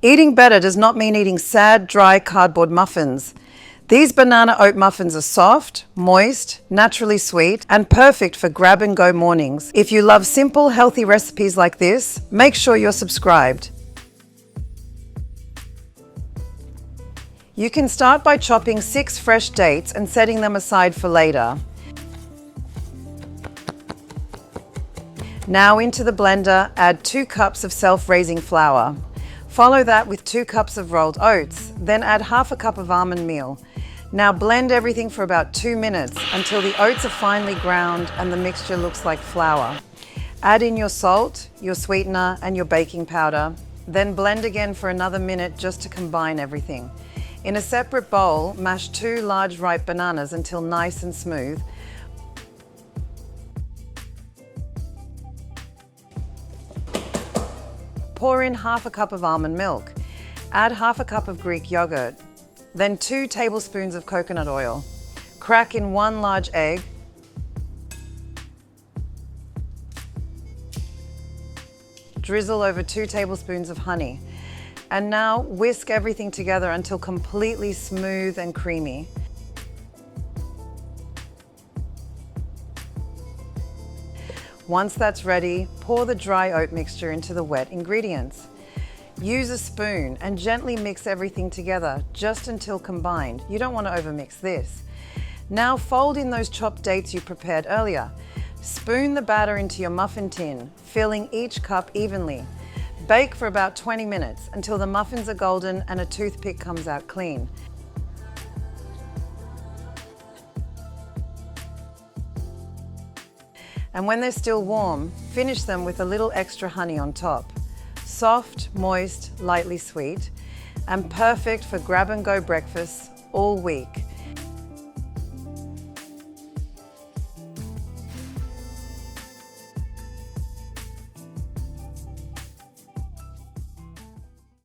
Eating better does not mean eating sad, dry cardboard muffins. These banana oat muffins are soft, moist, naturally sweet, and perfect for grab-and-go mornings. If you love simple, healthy recipes like this, make sure you're subscribed. You can start by chopping 6 fresh dates and setting them aside for later. Now into the blender, add 2 cups of self-raising flour. Follow that with 2 cups of rolled oats, then add half a cup of almond meal. Now blend everything for about 2 minutes until the oats are finely ground and the mixture looks like flour. Add in your salt, your sweetener, and your baking powder. Then blend again for another minute just to combine everything. In a separate bowl, mash 2 large ripe bananas until nice and smooth. Pour in half a cup of almond milk. Add half a cup of Greek yogurt. Then 2 tablespoons of coconut oil. Crack in 1 large egg. Drizzle over 2 tablespoons of honey. And now whisk everything together until completely smooth and creamy. Once that's ready, pour the dry oat mixture into the wet ingredients. Use a spoon and gently mix everything together just until combined. You don't want to overmix this. Now fold in those chopped dates you prepared earlier. Spoon the batter into your muffin tin, filling each cup evenly. Bake for about 20 minutes until the muffins are golden and a toothpick comes out clean. And when they're still warm, finish them with a little extra honey on top. Soft, moist, lightly sweet, and perfect for grab-and-go breakfasts all week.